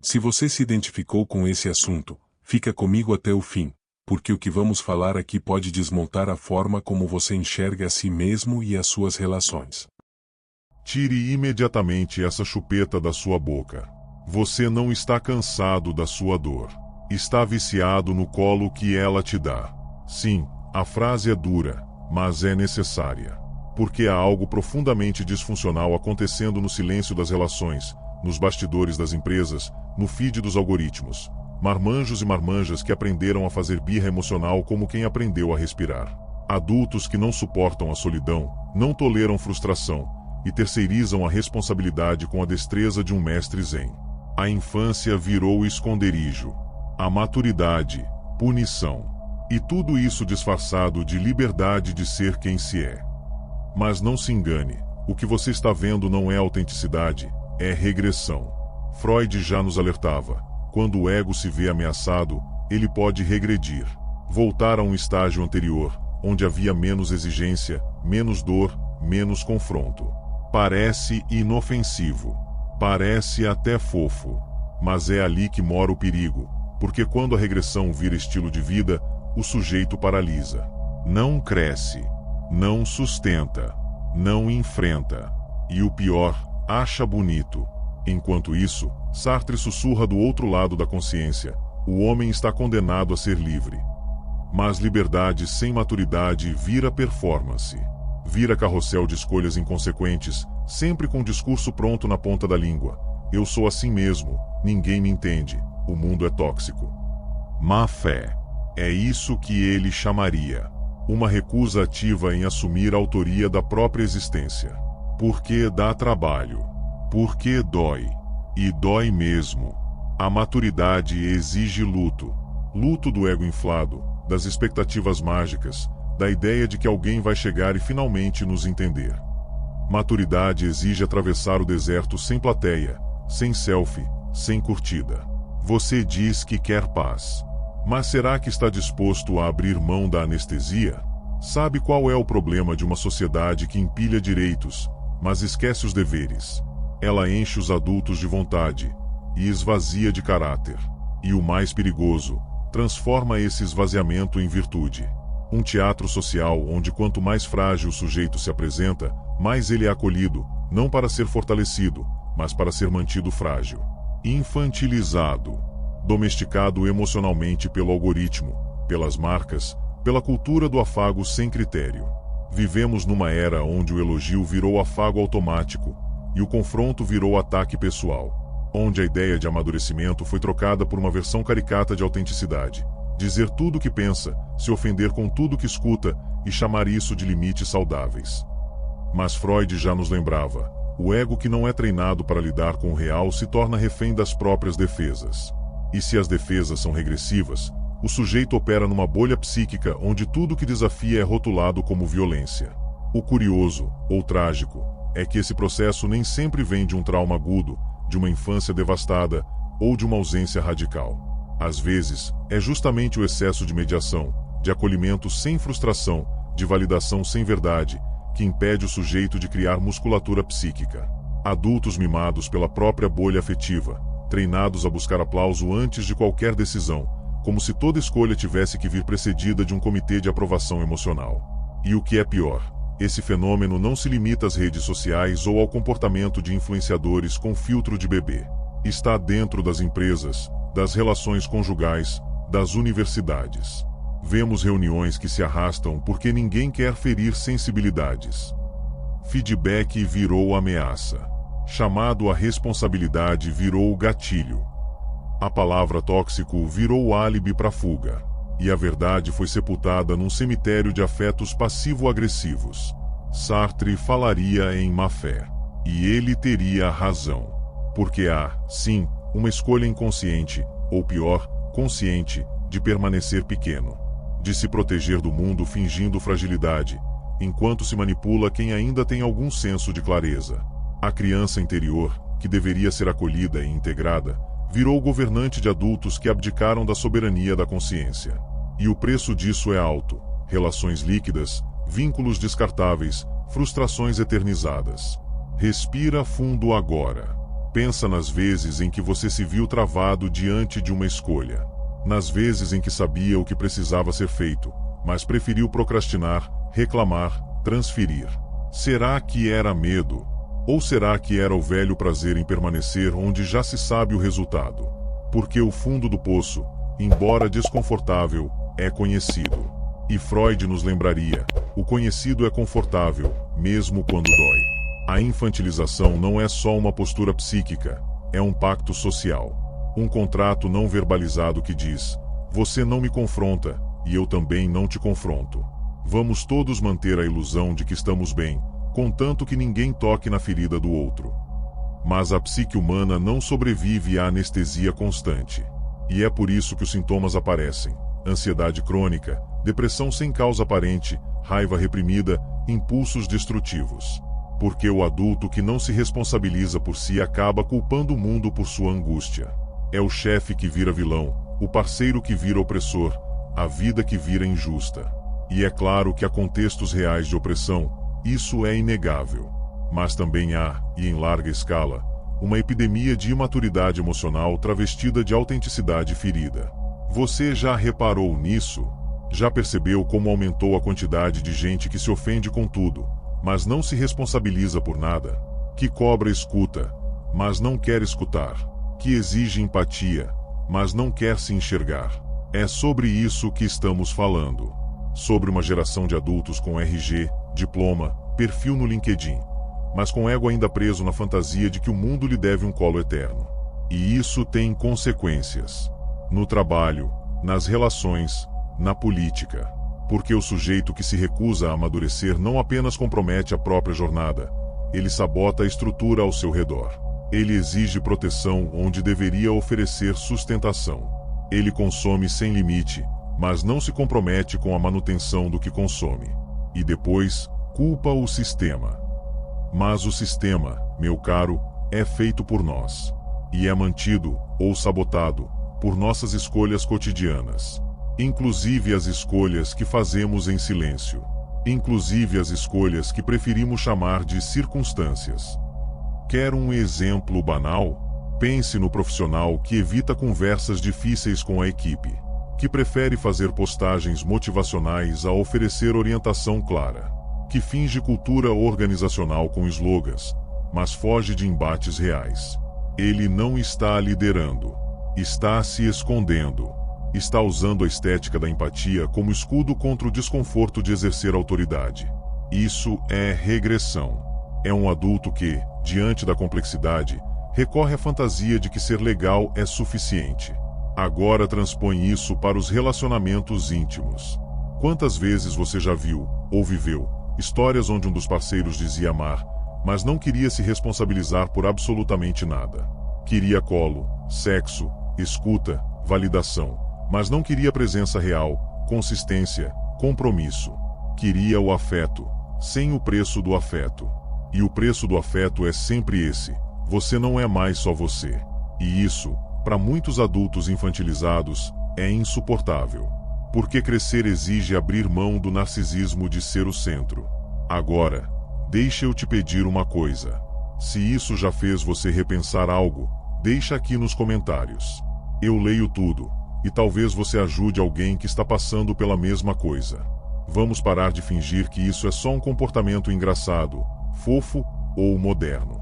Se você se identificou com esse assunto, fica comigo até o fim, porque o que vamos falar aqui pode desmontar a forma como você enxerga a si mesmo e as suas relações. Tire imediatamente essa chupeta da sua boca. Você não está cansado da sua dor. Está viciado no colo que ela te dá. Sim, a frase é dura, mas é necessária. Porque há algo profundamente disfuncional acontecendo no silêncio das relações, nos bastidores das empresas, no feed dos algoritmos. Marmanjos e marmanjas que aprenderam a fazer birra emocional como quem aprendeu a respirar. Adultos que não suportam a solidão, não toleram frustração e terceirizam a responsabilidade com a destreza de um mestre zen. A infância virou esconderijo. A maturidade, punição. E tudo isso disfarçado de liberdade de ser quem se é. Mas não se engane, o que você está vendo não é autenticidade, é regressão. Freud já nos alertava. Quando o ego se vê ameaçado, ele pode regredir, voltar a um estágio anterior, onde havia menos exigência, menos dor, menos confronto. Parece inofensivo, parece até fofo, mas é ali que mora o perigo, porque quando a regressão vira estilo de vida, o sujeito paralisa. Não cresce, não sustenta, não enfrenta, e o pior, acha bonito. Enquanto isso, Sartre sussurra do outro lado da consciência: o homem está condenado a ser livre. Mas liberdade sem maturidade vira performance. Vira carrossel de escolhas inconsequentes, sempre com o discurso pronto na ponta da língua. Eu sou assim mesmo, ninguém me entende, o mundo é tóxico. Má fé. É isso que ele chamaria. Uma recusa ativa em assumir a autoria da própria existência. Porque dá trabalho. Porque dói. E dói mesmo. A maturidade exige luto. Luto do ego inflado, das expectativas mágicas, da ideia de que alguém vai chegar e finalmente nos entender. Maturidade exige atravessar o deserto sem plateia, sem selfie, sem curtida. Você diz que quer paz. Mas será que está disposto a abrir mão da anestesia? Sabe qual é o problema de uma sociedade que empilha direitos, mas esquece os deveres? Ela enche os adultos de vontade e esvazia de caráter. E o mais perigoso, transforma esse esvaziamento em virtude. Um teatro social onde quanto mais frágil o sujeito se apresenta, mais ele é acolhido, não para ser fortalecido, mas para ser mantido frágil. Infantilizado. Domesticado emocionalmente pelo algoritmo, pelas marcas, pela cultura do afago sem critério. Vivemos numa era onde o elogio virou afago automático, e o confronto virou ataque pessoal, onde a ideia de amadurecimento foi trocada por uma versão caricata de autenticidade. Dizer tudo o que pensa, se ofender com tudo que escuta e chamar isso de limites saudáveis. Mas Freud já nos lembrava, o ego que não é treinado para lidar com o real se torna refém das próprias defesas. E se as defesas são regressivas, o sujeito opera numa bolha psíquica onde tudo que desafia é rotulado como violência. O curioso, ou trágico, é que esse processo nem sempre vem de um trauma agudo, de uma infância devastada ou de uma ausência radical. Às vezes, é justamente o excesso de mediação, de acolhimento sem frustração, de validação sem verdade, que impede o sujeito de criar musculatura psíquica. Adultos mimados pela própria bolha afetiva, treinados a buscar aplauso antes de qualquer decisão, como se toda escolha tivesse que vir precedida de um comitê de aprovação emocional. E o que é pior, esse fenômeno não se limita às redes sociais ou ao comportamento de influenciadores com filtro de bebê. Está dentro das empresas, das relações conjugais, das universidades. Vemos reuniões que se arrastam porque ninguém quer ferir sensibilidades. Feedback virou ameaça. Chamado à responsabilidade virou gatilho. A palavra tóxico virou álibi para fuga. E a verdade foi sepultada num cemitério de afetos passivo-agressivos. Sartre falaria em má fé. E ele teria razão. Porque há, sim, uma escolha inconsciente, ou pior, consciente, de permanecer pequeno. De se proteger do mundo fingindo fragilidade, enquanto se manipula quem ainda tem algum senso de clareza. A criança interior, que deveria ser acolhida e integrada, virou governante de adultos que abdicaram da soberania da consciência. E o preço disso é alto: relações líquidas, vínculos descartáveis, frustrações eternizadas. Respira fundo agora. Pensa nas vezes em que você se viu travado diante de uma escolha. Nas vezes em que sabia o que precisava ser feito, mas preferiu procrastinar, reclamar, transferir. Será que era medo? Ou será que era o velho prazer em permanecer onde já se sabe o resultado? Porque o fundo do poço, embora desconfortável, é conhecido. E Freud nos lembraria: o conhecido é confortável, mesmo quando dói. A infantilização não é só uma postura psíquica, é um pacto social. Um contrato não verbalizado que diz: você não me confronta, e eu também não te confronto. Vamos todos manter a ilusão de que estamos bem, contanto que ninguém toque na ferida do outro. Mas a psique humana não sobrevive à anestesia constante. E é por isso que os sintomas aparecem: ansiedade crônica, depressão sem causa aparente, raiva reprimida, impulsos destrutivos. Porque o adulto que não se responsabiliza por si acaba culpando o mundo por sua angústia. É o chefe que vira vilão, o parceiro que vira opressor, a vida que vira injusta. E é claro que há contextos reais de opressão, isso é inegável. Mas também há, e em larga escala, uma epidemia de imaturidade emocional travestida de autenticidade ferida. Você já reparou nisso? Já percebeu como aumentou a quantidade de gente que se ofende com tudo, mas não se responsabiliza por nada? Que cobra escuta, mas não quer escutar? Que exige empatia, mas não quer se enxergar? É sobre isso que estamos falando. Sobre uma geração de adultos com RG, diploma, perfil no LinkedIn, mas com ego ainda preso na fantasia de que o mundo lhe deve um colo eterno. E isso tem consequências. No trabalho, nas relações, na política. Porque o sujeito que se recusa a amadurecer não apenas compromete a própria jornada, ele sabota a estrutura ao seu redor. Ele exige proteção onde deveria oferecer sustentação. Ele consome sem limite, mas não se compromete com a manutenção do que consome. E depois, culpa o sistema. Mas o sistema, meu caro, é feito por nós. E é mantido, ou sabotado, por nossas escolhas cotidianas. Inclusive as escolhas que fazemos em silêncio. Inclusive as escolhas que preferimos chamar de circunstâncias. Quer um exemplo banal? Pense no profissional que evita conversas difíceis com a equipe, que prefere fazer postagens motivacionais a oferecer orientação clara, que finge cultura organizacional com slogans, mas foge de embates reais. Ele não está liderando, está se escondendo. Está usando a estética da empatia como escudo contra o desconforto de exercer autoridade. Isso é regressão. É um adulto que, diante da complexidade, recorre à fantasia de que ser legal é suficiente. Agora transpõe isso para os relacionamentos íntimos. Quantas vezes você já viu, ou viveu, histórias onde um dos parceiros dizia amar, mas não queria se responsabilizar por absolutamente nada? Queria colo, sexo, escuta, validação. Mas não queria presença real, consistência, compromisso. Queria o afeto, sem o preço do afeto. E o preço do afeto é sempre esse: você não é mais só você. E isso, para muitos adultos infantilizados, é insuportável. Porque crescer exige abrir mão do narcisismo de ser o centro. Agora, deixa eu te pedir uma coisa. Se isso já fez você repensar algo, deixa aqui nos comentários. Eu leio tudo. E talvez você ajude alguém que está passando pela mesma coisa. Vamos parar de fingir que isso é só um comportamento engraçado, fofo ou moderno.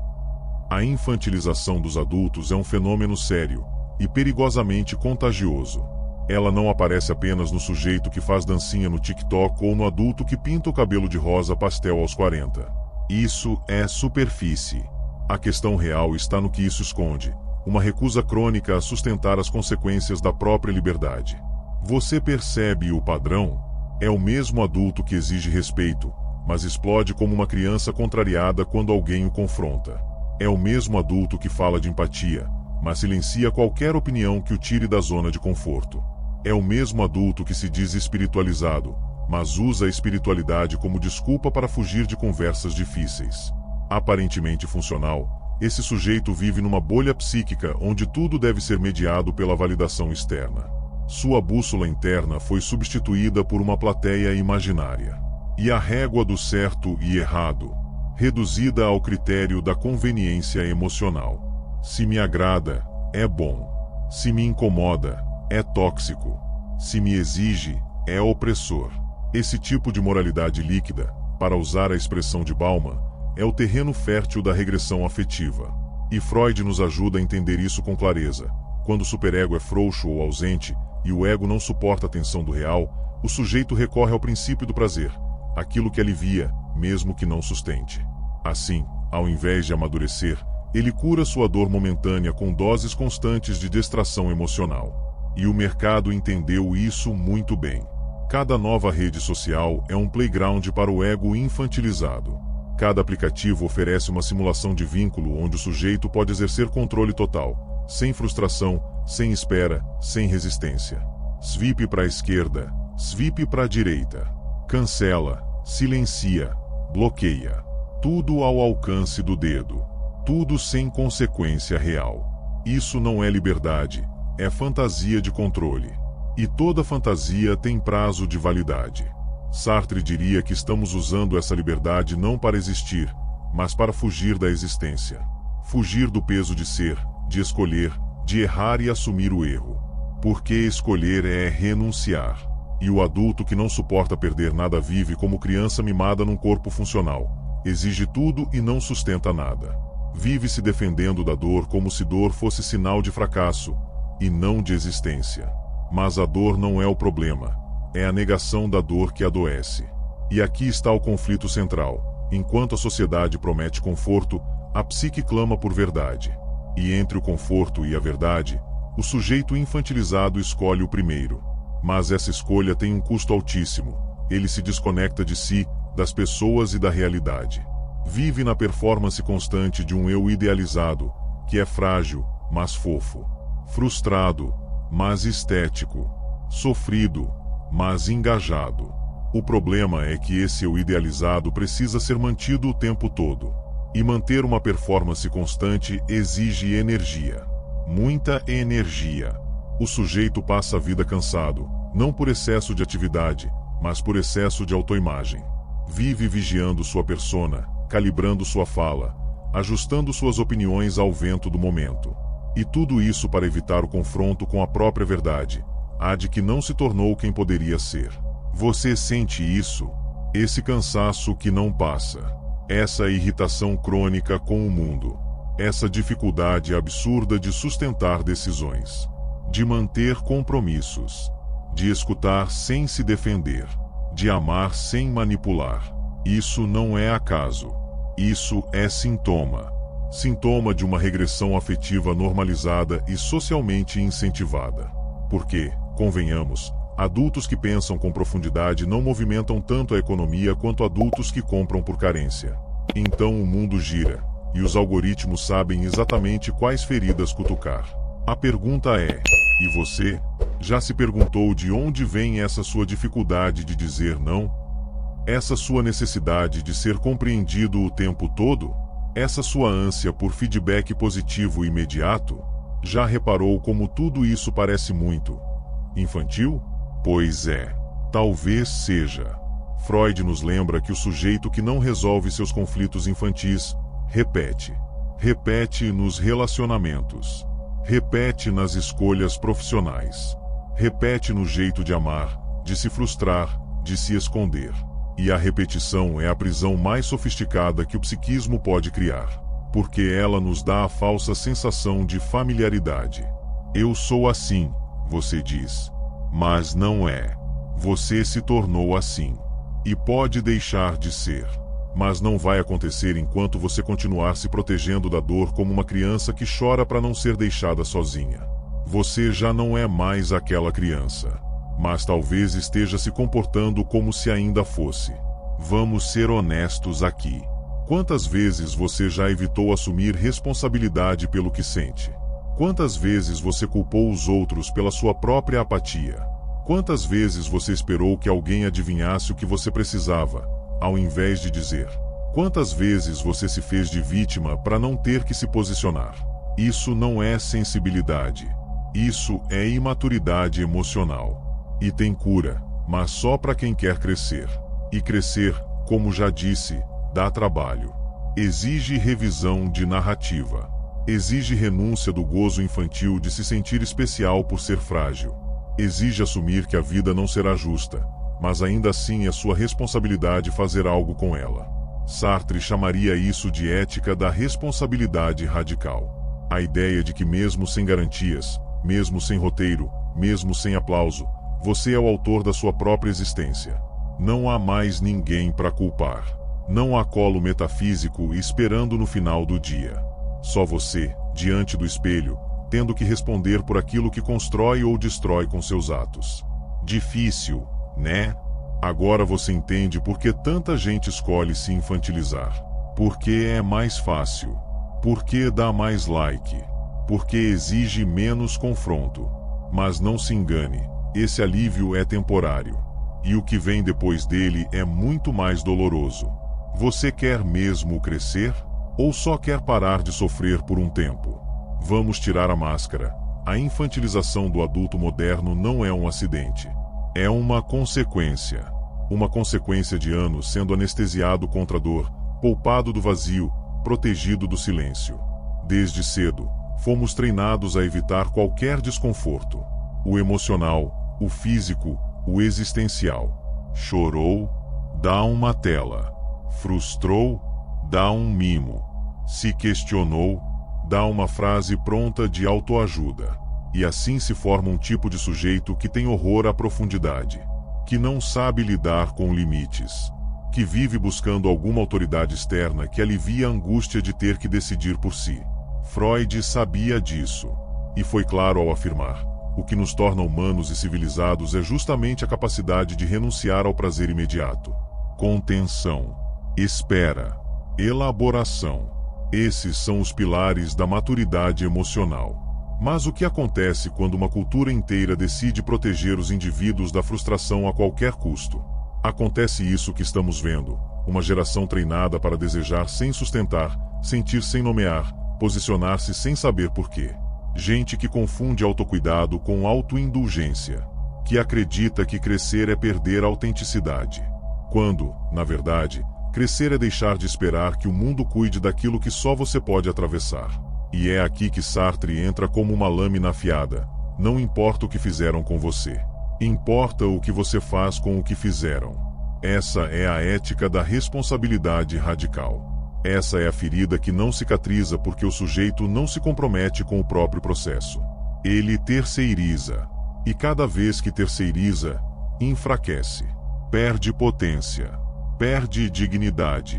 A infantilização dos adultos é um fenômeno sério e perigosamente contagioso. Ela não aparece apenas no sujeito que faz dancinha no TikTok ou no adulto que pinta o cabelo de rosa pastel aos 40. Isso é superfície. A questão real está no que isso esconde. Uma recusa crônica a sustentar as consequências da própria liberdade. Você percebe o padrão? É o mesmo adulto que exige respeito, mas explode como uma criança contrariada quando alguém o confronta. É o mesmo adulto que fala de empatia, mas silencia qualquer opinião que o tire da zona de conforto. É o mesmo adulto que se diz espiritualizado, mas usa a espiritualidade como desculpa para fugir de conversas difíceis. Aparentemente funcional, esse sujeito vive numa bolha psíquica onde tudo deve ser mediado pela validação externa. Sua bússola interna foi substituída por uma plateia imaginária. E a régua do certo e errado, reduzida ao critério da conveniência emocional. Se me agrada, é bom. Se me incomoda, é tóxico. Se me exige, é opressor. Esse tipo de moralidade líquida, para usar a expressão de Bauman, é o terreno fértil da regressão afetiva. E Freud nos ajuda a entender isso com clareza. Quando o superego é frouxo ou ausente, e o ego não suporta a tensão do real, o sujeito recorre ao princípio do prazer, aquilo que alivia, mesmo que não sustente. Assim, ao invés de amadurecer, ele cura sua dor momentânea com doses constantes de distração emocional. E o mercado entendeu isso muito bem. Cada nova rede social é um playground para o ego infantilizado. Cada aplicativo oferece uma simulação de vínculo onde o sujeito pode exercer controle total, sem frustração, sem espera, sem resistência. Swipe para a esquerda, swipe para a direita. Cancela, silencia, bloqueia. Tudo ao alcance do dedo. Tudo sem consequência real. Isso não é liberdade, é fantasia de controle. E toda fantasia tem prazo de validade. Sartre diria que estamos usando essa liberdade não para existir, mas para fugir da existência. Fugir do peso de ser, de escolher, de errar e assumir o erro. Porque escolher é renunciar. E o adulto que não suporta perder nada vive como criança mimada num corpo funcional. Exige tudo e não sustenta nada. Vive se defendendo da dor como se dor fosse sinal de fracasso, e não de existência. Mas a dor não é o problema. É a negação da dor que adoece. E aqui está o conflito central. Enquanto a sociedade promete conforto, a psique clama por verdade. E entre o conforto e a verdade, o sujeito infantilizado escolhe o primeiro. Mas essa escolha tem um custo altíssimo. Ele se desconecta de si, das pessoas e da realidade. Vive na performance constante de um eu idealizado, que é frágil, mas fofo. Frustrado, mas estético. Sofrido, mas engajado. O problema é que esse eu idealizado precisa ser mantido o tempo todo. E manter uma performance constante exige energia. Muita energia. O sujeito passa a vida cansado, não por excesso de atividade, mas por excesso de autoimagem. Vive vigiando sua persona, calibrando sua fala, ajustando suas opiniões ao vento do momento. E tudo isso para evitar o confronto com a própria verdade, a de que não se tornou quem poderia ser. Você sente isso? Esse cansaço que não passa. Essa irritação crônica com o mundo. Essa dificuldade absurda de sustentar decisões. De manter compromissos. De escutar sem se defender. De amar sem manipular. Isso não é acaso. Isso é sintoma. Sintoma de uma regressão afetiva normalizada e socialmente incentivada. Porque, convenhamos, adultos que pensam com profundidade não movimentam tanto a economia quanto adultos que compram por carência. Então o mundo gira, e os algoritmos sabem exatamente quais feridas cutucar. A pergunta é: e você? Já se perguntou de onde vem essa sua dificuldade de dizer não? Essa sua necessidade de ser compreendido o tempo todo? Essa sua ânsia por feedback positivo imediato? Já reparou como tudo isso parece muito infantil? Pois é, talvez seja. Freud nos lembra que o sujeito que não resolve seus conflitos infantis, repete. Repete nos relacionamentos. Repete nas escolhas profissionais. Repete no jeito de amar, de se frustrar, de se esconder. E a repetição é a prisão mais sofisticada que o psiquismo pode criar. Porque ela nos dá a falsa sensação de familiaridade. Eu sou assim, você diz. Mas não é. Você se tornou assim. E pode deixar de ser. Mas não vai acontecer enquanto você continuar se protegendo da dor como uma criança que chora para não ser deixada sozinha. Você já não é mais aquela criança. Mas talvez esteja se comportando como se ainda fosse. Vamos ser honestos aqui. Quantas vezes você já evitou assumir responsabilidade pelo que sente? Quantas vezes você culpou os outros pela sua própria apatia? Quantas vezes você esperou que alguém adivinhasse o que você precisava, ao invés de dizer? Quantas vezes você se fez de vítima para não ter que se posicionar? Isso não é sensibilidade. Isso é imaturidade emocional. E tem cura, mas só para quem quer crescer. E crescer, como já disse, dá trabalho. Exige revisão de narrativa. Exige renúncia do gozo infantil de se sentir especial por ser frágil. Exige assumir que a vida não será justa, mas ainda assim é sua responsabilidade fazer algo com ela. Sartre chamaria isso de ética da responsabilidade radical. A ideia de que mesmo sem garantias, mesmo sem roteiro, mesmo sem aplauso, você é o autor da sua própria existência. Não há mais ninguém para culpar. Não há colo metafísico esperando no final do dia. Só você, diante do espelho, tendo que responder por aquilo que constrói ou destrói com seus atos. Difícil, né? Agora você entende por que tanta gente escolhe se infantilizar. Porque é mais fácil. Porque dá mais like. Porque exige menos confronto. Mas não se engane, esse alívio é temporário. E o que vem depois dele é muito mais doloroso. Você quer mesmo crescer? Ou só quer parar de sofrer por um tempo? Vamos tirar a máscara. A infantilização do adulto moderno não é um acidente. É uma consequência. Uma consequência de anos sendo anestesiado contra a dor, poupado do vazio, protegido do silêncio. Desde cedo, fomos treinados a evitar qualquer desconforto. O emocional, o físico, o existencial. Chorou? Dá uma tela. Frustrou? Dá um mimo. Se questionou? Dá uma frase pronta de autoajuda. E assim se forma um tipo de sujeito que tem horror à profundidade, que não sabe lidar com limites, que vive buscando alguma autoridade externa que alivie a angústia de ter que decidir por si. Freud sabia disso, e foi claro ao afirmar: o que nos torna humanos e civilizados é justamente a capacidade de renunciar ao prazer imediato. Contenção, espera, elaboração. Esses são os pilares da maturidade emocional. Mas o que acontece quando uma cultura inteira decide proteger os indivíduos da frustração a qualquer custo? Acontece isso que estamos vendo: uma geração treinada para desejar sem sustentar, sentir sem nomear, posicionar-se sem saber porquê. Gente que confunde autocuidado com autoindulgência, que acredita que crescer é perder a autenticidade, quando, na verdade, crescer é deixar de esperar que o mundo cuide daquilo que só você pode atravessar. E é aqui que Sartre entra como uma lâmina afiada. Não importa o que fizeram com você. Importa o que você faz com o que fizeram. Essa é a ética da responsabilidade radical. Essa é a ferida que não cicatriza porque o sujeito não se compromete com o próprio processo. Ele terceiriza. E cada vez que terceiriza, enfraquece. Perde potência. Perde dignidade.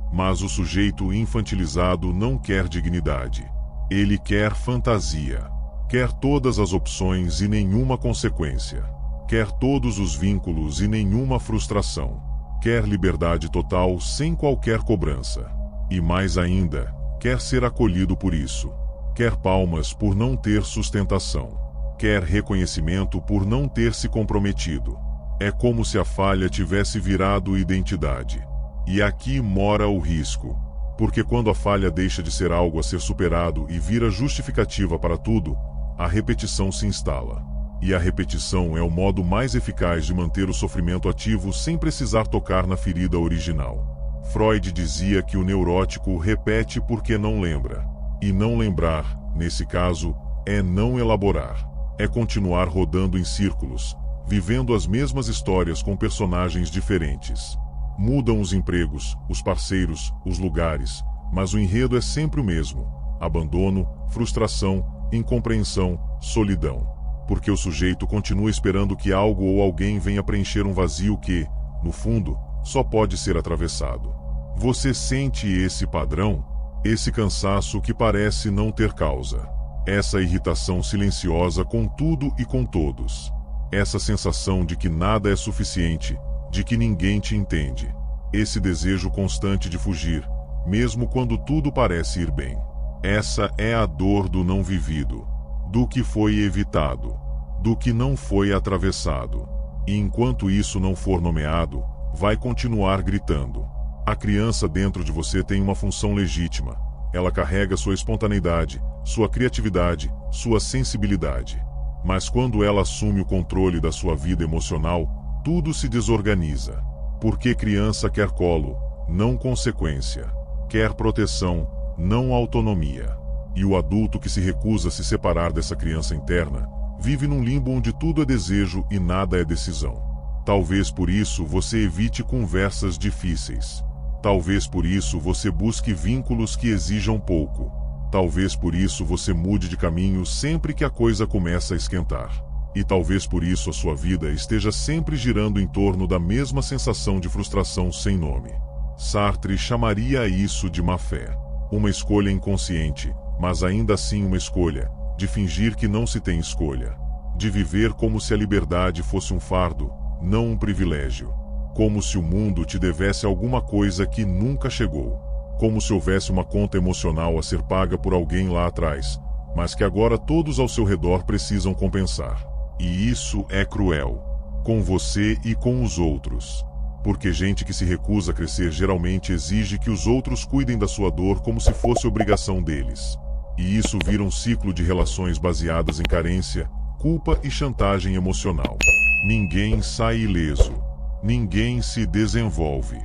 Mas o sujeito infantilizado não quer dignidade. Ele quer fantasia. Quer todas as opções e nenhuma consequência. Quer todos os vínculos e nenhuma frustração. Quer liberdade total sem qualquer cobrança. E mais ainda, quer ser acolhido por isso. Quer palmas por não ter sustentação. Quer reconhecimento por não ter se comprometido. É como se a falha tivesse virado identidade. E aqui mora o risco. Porque quando a falha deixa de ser algo a ser superado e vira justificativa para tudo, a repetição se instala. E a repetição é o modo mais eficaz de manter o sofrimento ativo sem precisar tocar na ferida original. Freud dizia que o neurótico repete porque não lembra. E não lembrar, nesse caso, é não elaborar. É continuar rodando em círculos, vivendo as mesmas histórias com personagens diferentes. Mudam os empregos, os parceiros, os lugares, mas o enredo é sempre o mesmo: abandono, frustração, incompreensão, solidão. Porque o sujeito continua esperando que algo ou alguém venha preencher um vazio que, no fundo, só pode ser atravessado. Você sente esse padrão? Esse cansaço que parece não ter causa. Essa irritação silenciosa com tudo e com todos. Essa sensação de que nada é suficiente, de que ninguém te entende. Esse desejo constante de fugir, mesmo quando tudo parece ir bem. Essa é a dor do não vivido, do que foi evitado, do que não foi atravessado. E enquanto isso não for nomeado, vai continuar gritando. A criança dentro de você tem uma função legítima. Ela carrega sua espontaneidade, sua criatividade, sua sensibilidade. Mas quando ela assume o controle da sua vida emocional, tudo se desorganiza. Porque criança quer colo, não consequência. Quer proteção, não autonomia. E o adulto que se recusa a se separar dessa criança interna, vive num limbo onde tudo é desejo e nada é decisão. Talvez por isso você evite conversas difíceis. Talvez por isso você busque vínculos que exijam pouco. Talvez por isso você mude de caminho sempre que a coisa começa a esquentar. E talvez por isso a sua vida esteja sempre girando em torno da mesma sensação de frustração sem nome. Sartre chamaria isso de má fé. Uma escolha inconsciente, mas ainda assim uma escolha, de fingir que não se tem escolha. De viver como se a liberdade fosse um fardo, não um privilégio. Como se o mundo te devesse alguma coisa que nunca chegou. Como se houvesse uma conta emocional a ser paga por alguém lá atrás, mas que agora todos ao seu redor precisam compensar. E isso é cruel. Com você e com os outros. Porque gente que se recusa a crescer geralmente exige que os outros cuidem da sua dor como se fosse obrigação deles. E isso vira um ciclo de relações baseadas em carência, culpa e chantagem emocional. Ninguém sai ileso. Ninguém se desenvolve.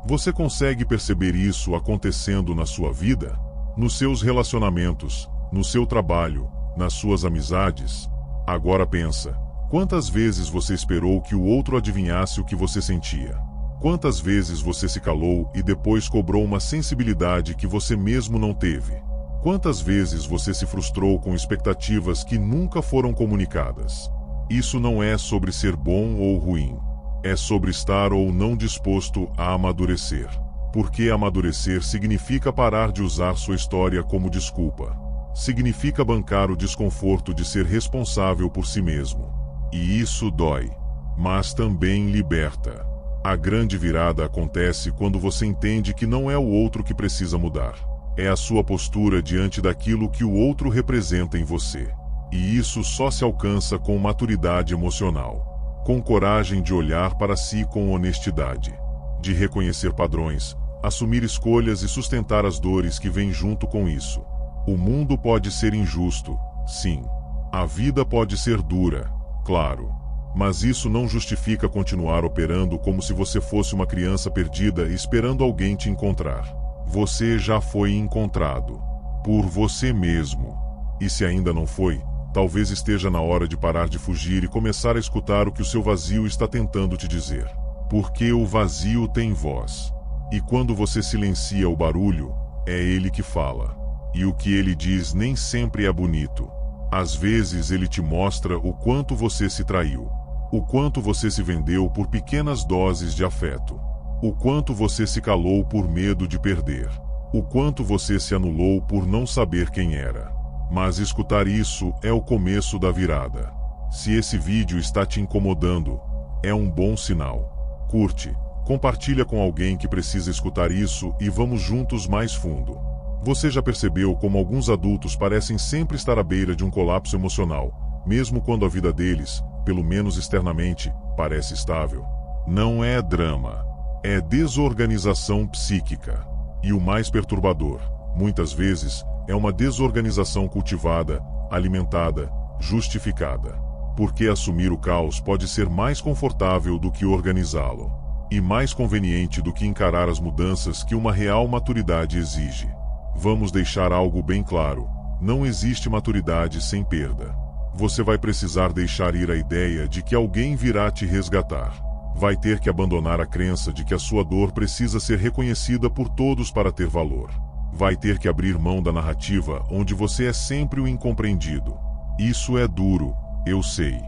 Você consegue perceber isso acontecendo na sua vida? Nos seus relacionamentos, no seu trabalho, nas suas amizades? Agora pensa, quantas vezes você esperou que o outro adivinhasse o que você sentia? Quantas vezes você se calou e depois cobrou uma sensibilidade que você mesmo não teve? Quantas vezes você se frustrou com expectativas que nunca foram comunicadas? Isso não é sobre ser bom ou ruim. É sobre estar ou não disposto a amadurecer. Porque amadurecer significa parar de usar sua história como desculpa. Significa bancar o desconforto de ser responsável por si mesmo. E isso dói. Mas também liberta. A grande virada acontece quando você entende que não é o outro que precisa mudar. É a sua postura diante daquilo que o outro representa em você. E isso só se alcança com maturidade emocional. Com coragem de olhar para si com honestidade. De reconhecer padrões, assumir escolhas e sustentar as dores que vêm junto com isso. O mundo pode ser injusto, sim. A vida pode ser dura, claro. Mas isso não justifica continuar operando como se você fosse uma criança perdida esperando alguém te encontrar. Você já foi encontrado. Por você mesmo. E se ainda não foi, talvez esteja na hora de parar de fugir e começar a escutar o que o seu vazio está tentando te dizer. Porque o vazio tem voz. E quando você silencia o barulho, é ele que fala. E o que ele diz nem sempre é bonito. Às vezes ele te mostra o quanto você se traiu. O quanto você se vendeu por pequenas doses de afeto. O quanto você se calou por medo de perder. O quanto você se anulou por não saber quem era. Mas escutar isso é o começo da virada. Se esse vídeo está te incomodando, é um bom sinal. Curte, compartilha com alguém que precisa escutar isso e vamos juntos mais fundo. Você já percebeu como alguns adultos parecem sempre estar à beira de um colapso emocional, mesmo quando a vida deles, pelo menos externamente, parece estável? Não é drama. É desorganização psíquica. E o mais perturbador, muitas vezes, é uma desorganização cultivada, alimentada, justificada. Porque assumir o caos pode ser mais confortável do que organizá-lo. E mais conveniente do que encarar as mudanças que uma real maturidade exige. Vamos deixar algo bem claro: não existe maturidade sem perda. Você vai precisar deixar ir a ideia de que alguém virá te resgatar. Vai ter que abandonar a crença de que a sua dor precisa ser reconhecida por todos para ter valor. Vai ter que abrir mão da narrativa onde você é sempre o incompreendido. Isso é duro, eu sei.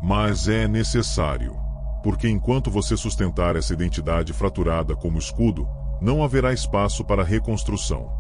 Mas é necessário. Porque enquanto você sustentar essa identidade fraturada como escudo, não haverá espaço para reconstrução.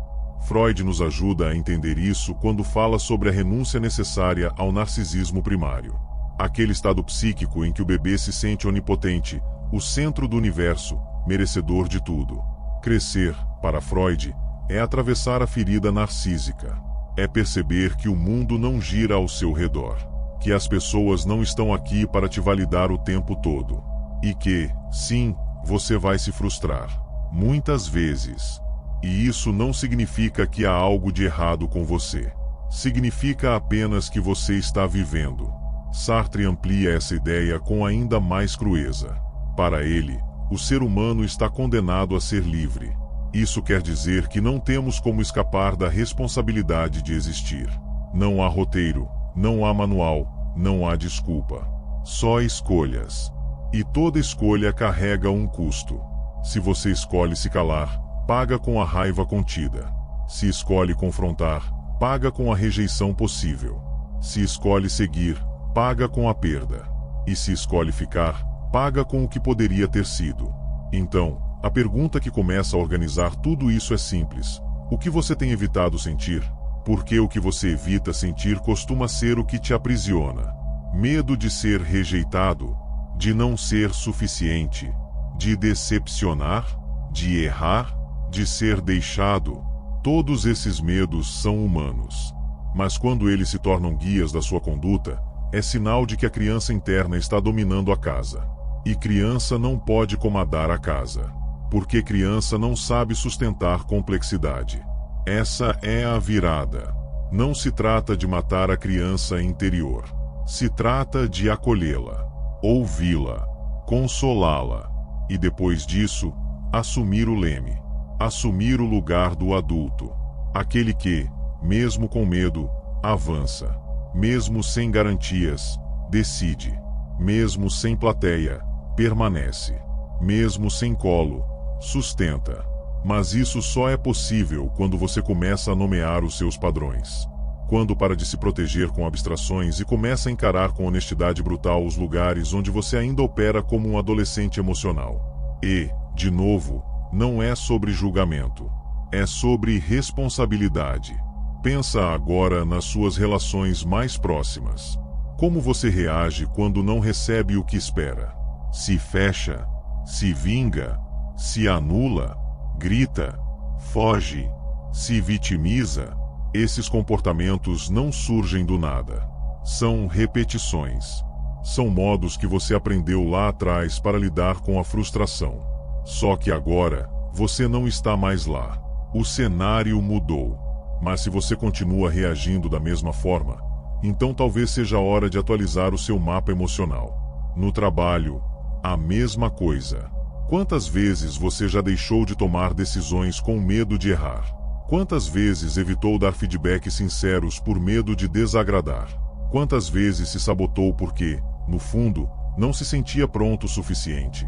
Freud nos ajuda a entender isso quando fala sobre a renúncia necessária ao narcisismo primário. Aquele estado psíquico em que o bebê se sente onipotente, o centro do universo, merecedor de tudo. Crescer, para Freud, é atravessar a ferida narcísica. É perceber que o mundo não gira ao seu redor. Que as pessoas não estão aqui para te validar o tempo todo. E que, sim, você vai se frustrar. Muitas vezes. E isso não significa que há algo de errado com você. Significa apenas que você está vivendo. Sartre amplia essa ideia com ainda mais crueza. Para ele, o ser humano está condenado a ser livre. Isso quer dizer que não temos como escapar da responsabilidade de existir. Não há roteiro, não há manual, não há desculpa. Só escolhas. E toda escolha carrega um custo. Se você escolhe se calar, paga com a raiva contida. Se escolhe confrontar, paga com a rejeição possível. Se escolhe seguir, paga com a perda. E se escolhe ficar, paga com o que poderia ter sido. Então, a pergunta que começa a organizar tudo isso é simples. O que você tem evitado sentir? Porque o que você evita sentir costuma ser o que te aprisiona. Medo de ser rejeitado, de não ser suficiente, de decepcionar, de errar, de ser deixado. Todos esses medos são humanos. Mas quando eles se tornam guias da sua conduta, é sinal de que a criança interna está dominando a casa. E criança não pode comandar a casa. Porque criança não sabe sustentar complexidade. Essa é a virada. Não se trata de matar a criança interior. Se trata de acolhê-la, ouvi-la, consolá-la. E depois disso, assumir o leme. Assumir o lugar do adulto. Aquele que, mesmo com medo, avança. Mesmo sem garantias, decide. Mesmo sem plateia, permanece. Mesmo sem colo, sustenta. Mas isso só é possível quando você começa a nomear os seus padrões. Quando para de se proteger com abstrações e começa a encarar com honestidade brutal os lugares onde você ainda opera como um adolescente emocional. E, de novo, não é sobre julgamento. É sobre responsabilidade. Pensa agora nas suas relações mais próximas. Como você reage quando não recebe o que espera? Se fecha? Se vinga? Se anula? Grita? Foge? Se vitimiza? Esses comportamentos não surgem do nada. São repetições. São modos que você aprendeu lá atrás para lidar com a frustração. Só que agora, você não está mais lá. O cenário mudou. Mas se você continua reagindo da mesma forma, então talvez seja a hora de atualizar o seu mapa emocional. No trabalho, a mesma coisa. Quantas vezes você já deixou de tomar decisões com medo de errar? Quantas vezes evitou dar feedbacks sinceros por medo de desagradar? Quantas vezes se sabotou porque, no fundo, não se sentia pronto o suficiente?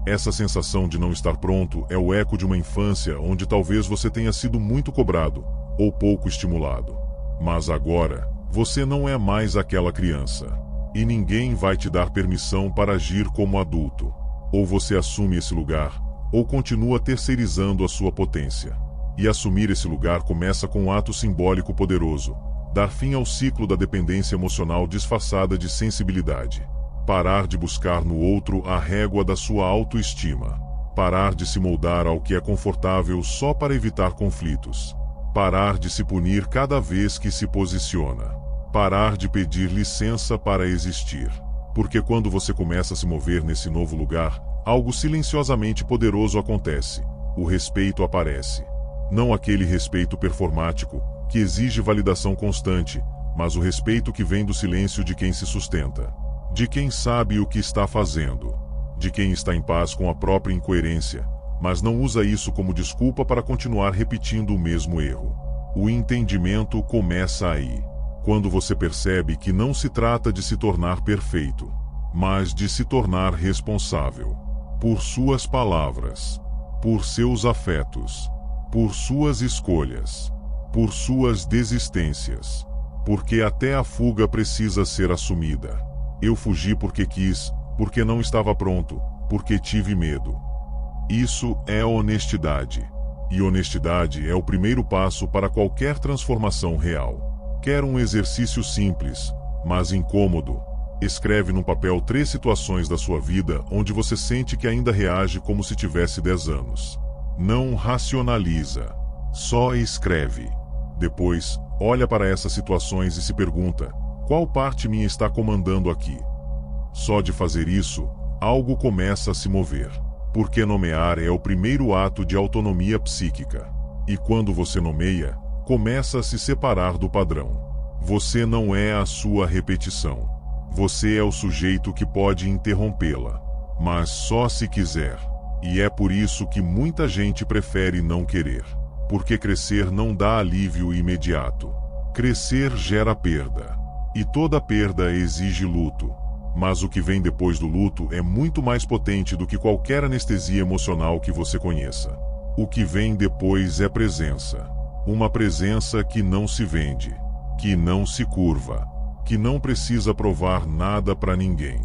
Essa sensação de não estar pronto é o eco de uma infância onde talvez você tenha sido muito cobrado, ou pouco estimulado. Mas agora, você não é mais aquela criança. E ninguém vai te dar permissão para agir como adulto. Ou você assume esse lugar, ou continua terceirizando a sua potência. E assumir esse lugar começa com um ato simbólico poderoso: dar fim ao ciclo da dependência emocional disfarçada de sensibilidade. Parar de buscar no outro a régua da sua autoestima. Parar de se moldar ao que é confortável só para evitar conflitos. Parar de se punir cada vez que se posiciona. Parar de pedir licença para existir. Porque quando você começa a se mover nesse novo lugar, algo silenciosamente poderoso acontece. O respeito aparece. Não aquele respeito performático, que exige validação constante, mas o respeito que vem do silêncio de quem se sustenta. De quem sabe o que está fazendo. De quem está em paz com a própria incoerência, mas não usa isso como desculpa para continuar repetindo o mesmo erro. O entendimento começa aí. Quando você percebe que não se trata de se tornar perfeito, mas de se tornar responsável. Por suas palavras. Por seus afetos. Por suas escolhas. Por suas desistências. Porque até a fuga precisa ser assumida. Eu fugi porque quis, porque não estava pronto, porque tive medo. Isso é honestidade. E honestidade é o primeiro passo para qualquer transformação real. Quer um exercício simples, mas incômodo? Escreve num papel 3 situações da sua vida onde você sente que ainda reage como se tivesse 10 anos. Não racionaliza. Só escreve. Depois, olha para essas situações e se pergunta: qual parte minha está comandando aqui? Só de fazer isso, algo começa a se mover. Porque nomear é o primeiro ato de autonomia psíquica. E quando você nomeia, começa a se separar do padrão. Você não é a sua repetição. Você é o sujeito que pode interrompê-la. Mas só se quiser. E é por isso que muita gente prefere não querer. Porque crescer não dá alívio imediato. Crescer gera perda. E toda perda exige luto. Mas o que vem depois do luto é muito mais potente do que qualquer anestesia emocional que você conheça. O que vem depois é presença. Uma presença que não se vende, que não se curva, que não precisa provar nada para ninguém,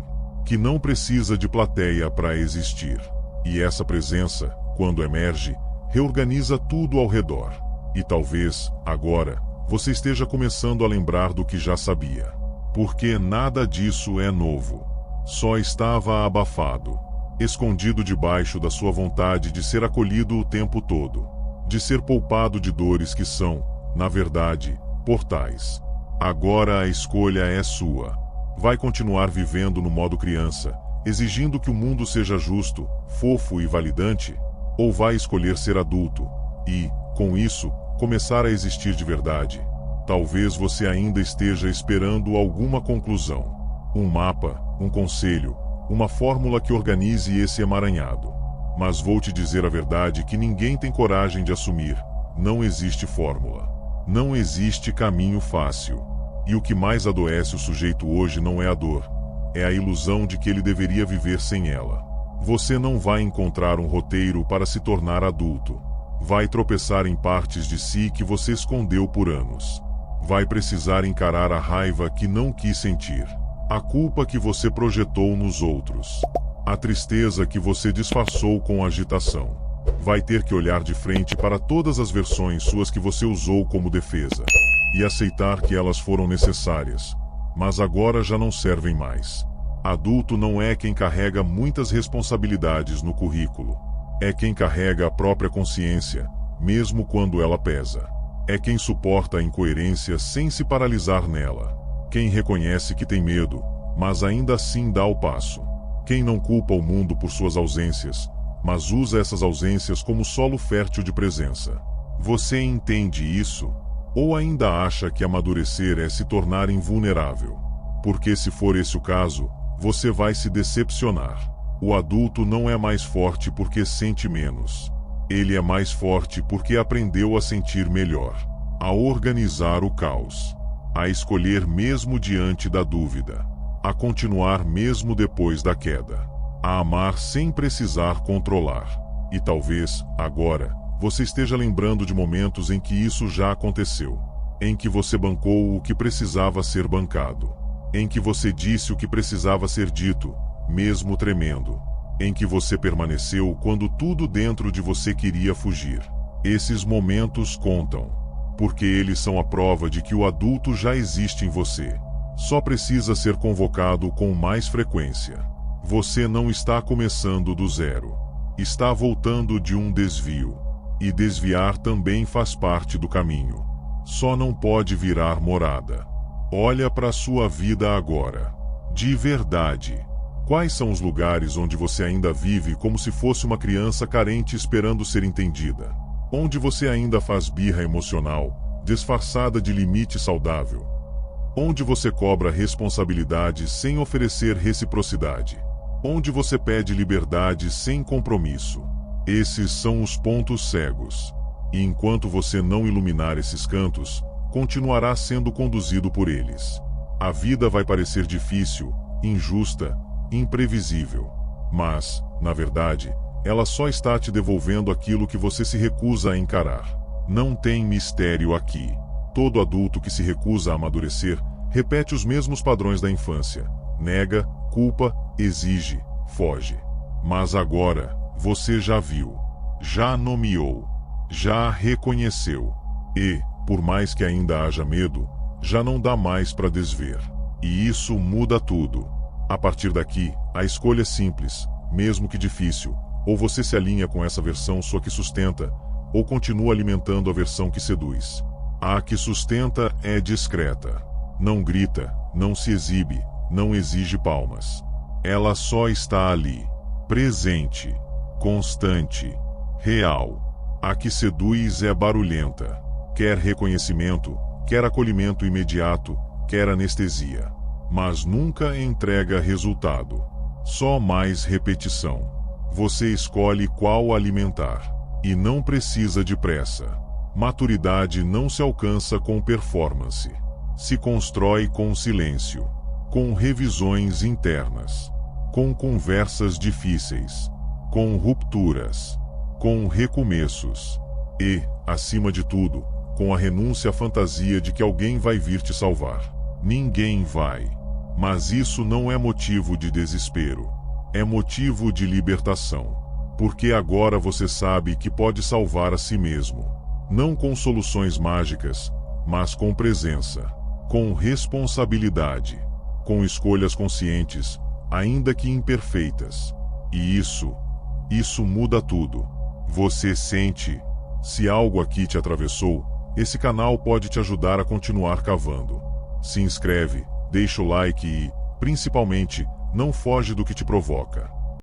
que não precisa de plateia para existir. E essa presença, quando emerge, reorganiza tudo ao redor. E talvez, agora, você esteja começando a lembrar do que já sabia. Porque nada disso é novo. Só estava abafado, escondido debaixo da sua vontade de ser acolhido o tempo todo, de ser poupado de dores que são, na verdade, portais. Agora a escolha é sua. Vai continuar vivendo no modo criança, exigindo que o mundo seja justo, fofo e validante? Ou vai escolher ser adulto e, com isso, começar a existir de verdade? Talvez você ainda esteja esperando alguma conclusão, um mapa, um conselho, uma fórmula que organize esse emaranhado. Mas vou te dizer a verdade que ninguém tem coragem de assumir. Não existe fórmula. Não existe caminho fácil. E o que mais adoece o sujeito hoje não é a dor, é a ilusão de que ele deveria viver sem ela. Você não vai encontrar um roteiro para se tornar adulto. Vai tropeçar em partes de si que você escondeu por anos. Vai precisar encarar a raiva que não quis sentir, a culpa que você projetou nos outros, a tristeza que você disfarçou com agitação. Vai ter que olhar de frente para todas as versões suas que você usou como defesa e aceitar que elas foram necessárias, mas agora já não servem mais. Adulto não é quem carrega muitas responsabilidades no currículo. É quem carrega a própria consciência, mesmo quando ela pesa. É quem suporta a incoerência sem se paralisar nela. Quem reconhece que tem medo, mas ainda assim dá o passo. Quem não culpa o mundo por suas ausências, mas usa essas ausências como solo fértil de presença. Você entende isso? Ou ainda acha que amadurecer é se tornar invulnerável? Porque se for esse o caso, você vai se decepcionar. O adulto não é mais forte porque sente menos. Ele é mais forte porque aprendeu a sentir melhor, a organizar o caos, a escolher mesmo diante da dúvida, a continuar mesmo depois da queda, a amar sem precisar controlar. E talvez, agora, você esteja lembrando de momentos em que isso já aconteceu, em que você bancou o que precisava ser bancado, em que você disse o que precisava ser dito, mesmo tremendo, em que você permaneceu quando tudo dentro de você queria fugir. Esses momentos contam, porque eles são a prova de que o adulto já existe em você. Só precisa ser convocado com mais frequência. Você não está começando do zero. Está voltando de um desvio. E desviar também faz parte do caminho. Só não pode virar morada. Olha para a sua vida agora. De verdade. Quais são os lugares onde você ainda vive como se fosse uma criança carente esperando ser entendida? Onde você ainda faz birra emocional, disfarçada de limite saudável? Onde você cobra responsabilidade sem oferecer reciprocidade? Onde você pede liberdade sem compromisso? Esses são os pontos cegos. E enquanto você não iluminar esses cantos, continuará sendo conduzido por eles. A vida vai parecer difícil, injusta, imprevisível. Mas, na verdade, ela só está te devolvendo aquilo que você se recusa a encarar. Não tem mistério aqui. Todo adulto que se recusa a amadurecer repete os mesmos padrões da infância. Nega, culpa, exige, foge. Mas agora, você já viu, já nomeou, já reconheceu. E, por mais que ainda haja medo, já não dá mais para desver. E isso muda tudo. A partir daqui, a escolha é simples, mesmo que difícil. Ou você se alinha com essa versão sua que sustenta, ou continua alimentando a versão que seduz. A que sustenta é discreta. Não grita, não se exibe, não exige palmas. Ela só está ali, presente, constante, real. A que seduz é barulhenta. Quer reconhecimento, quer acolhimento imediato, quer anestesia. Mas nunca entrega resultado. Só mais repetição. Você escolhe qual alimentar. E não precisa de pressa. Maturidade não se alcança com performance. Se constrói com silêncio, com revisões internas, com conversas difíceis, com rupturas, com recomeços e, acima de tudo, com a renúncia à fantasia de que alguém vai vir te salvar. Ninguém vai. Mas isso não é motivo de desespero. É motivo de libertação. Porque agora você sabe que pode salvar a si mesmo. Não com soluções mágicas, mas com presença, com responsabilidade, com escolhas conscientes, ainda que imperfeitas. E isso muda tudo. Você sente? Se algo aqui te atravessou, esse canal pode te ajudar a continuar cavando. Se inscreve, deixa o like e, principalmente, não foge do que te provoca.